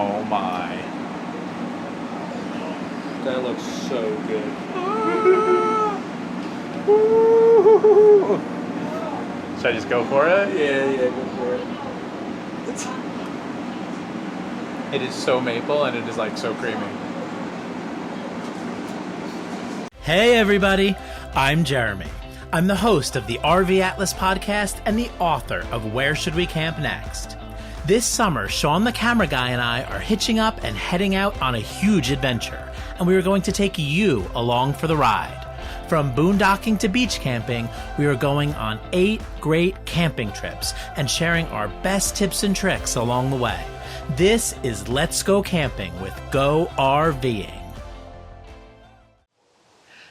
Oh my. That looks so good. Should I just go for it? Yeah, go for it. It is so maple and it is like so creamy. Hey everybody, I'm Jeremy. I'm the host of the RV Atlas podcast and the author of Where Should We Camp Next? This summer, Sean the camera guy and I are hitching up and heading out on a huge adventure, and we are going to take you along for the ride. From boondocking to beach camping, we are going on 8 great camping trips and sharing our best tips and tricks along the way. This is Let's Go Camping with Go RVing.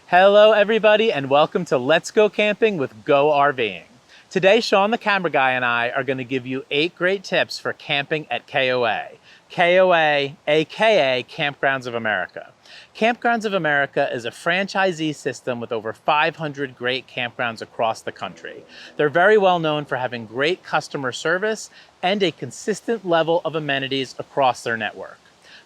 Hello everybody and welcome to Let's Go Camping with Go RVing. Today, Sean the camera guy and I are going to give you 8 great tips for camping at KOA. KOA, aka Campgrounds of America. Campgrounds of America is a franchisee system with over 500 great campgrounds across the country. They're very well known for having great customer service and a consistent level of amenities across their network.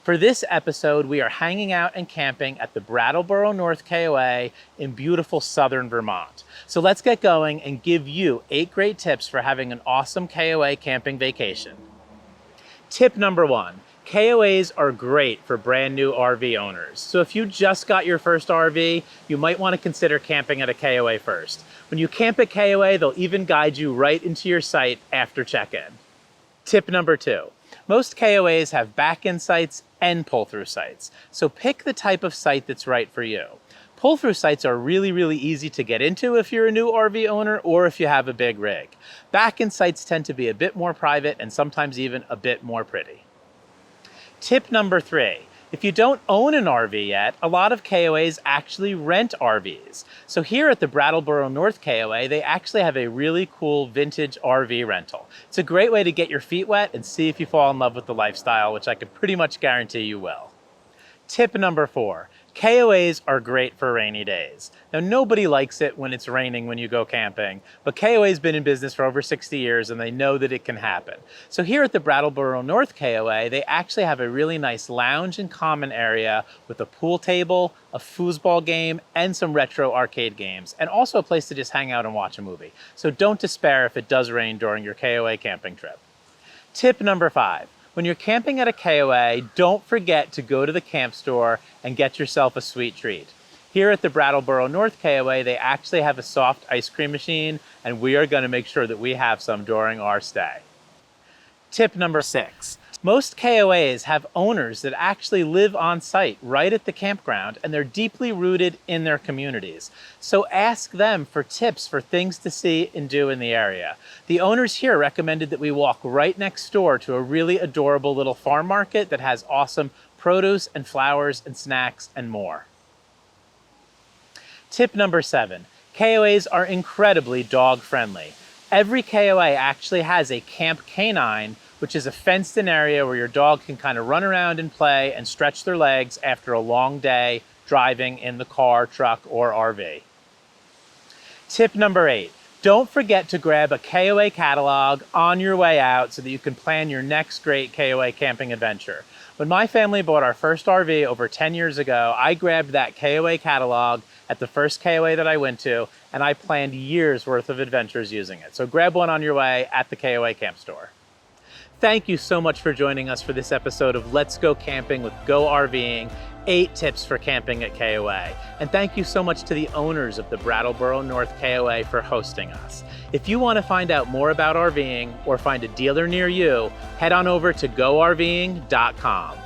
For this episode, we are hanging out and camping at the Brattleboro North KOA in beautiful southern Vermont. So let's get going and give you 8 great tips for having an awesome KOA camping vacation. Tip number 1. KOAs are great for brand new RV owners. So if you just got your first RV, you might want to consider camping at a KOA first. When you camp at KOA, they'll even guide you right into your site after check-in. Tip number 2. Most KOAs have back-in sites and pull-through sites. So pick the type of site that's right for you. Pull-through sites are really easy to get into if you're a new RV owner or if you have a big rig. Back-in sites tend to be a bit more private and sometimes even a bit more pretty. Tip number 3. If you don't own an RV yet, a lot of KOAs actually rent RVs. So here at the Brattleboro North KOA, they actually have a really cool vintage RV rental. It's a great way to get your feet wet and see if you fall in love with the lifestyle, which I can pretty much guarantee you will. Tip number 4. KOAs are great for rainy days. Now, nobody likes it when it's raining when you go camping, but KOA's been in business for over 60 years and they know that it can happen. So here at the Brattleboro North KOA, they actually have a really nice lounge and common area with a pool table, a foosball game, and some retro arcade games, and also a place to just hang out and watch a movie. So don't despair if it does rain during your KOA camping trip. Tip number 5. When you're camping at a KOA, don't forget to go to the camp store and get yourself a sweet treat. Here at the Brattleboro North KOA, they actually have a soft ice cream machine, and we are going to make sure that we have some during our stay. Tip number 6. Most KOAs have owners that actually live on site right at the campground, and they're deeply rooted in their communities. So ask them for tips for things to see and do in the area. The owners here recommended that we walk right next door to a really adorable little farm market that has awesome produce and flowers and snacks and more. Tip number 7. KOAs are incredibly dog friendly. Every KOA actually has a Camp Canine, which is a fenced-in area where your dog can kind of run around and play and stretch their legs after a long day driving in the car, truck, or RV. Tip number 8. Don't forget to grab a KOA catalog on your way out so that you can plan your next great KOA camping adventure. When my family bought our first RV over 10 years ago, I grabbed that KOA catalog at the first KOA that I went to, and I planned years worth of adventures using it. So grab one on your way at the KOA camp store. Thank you so much for joining us for this episode of Let's Go Camping with Go RVing, 8 tips for camping at KOA. And thank you so much to the owners of the Brattleboro North KOA for hosting us. If you want to find out more about RVing or find a dealer near you, head on over to GoRVing.com.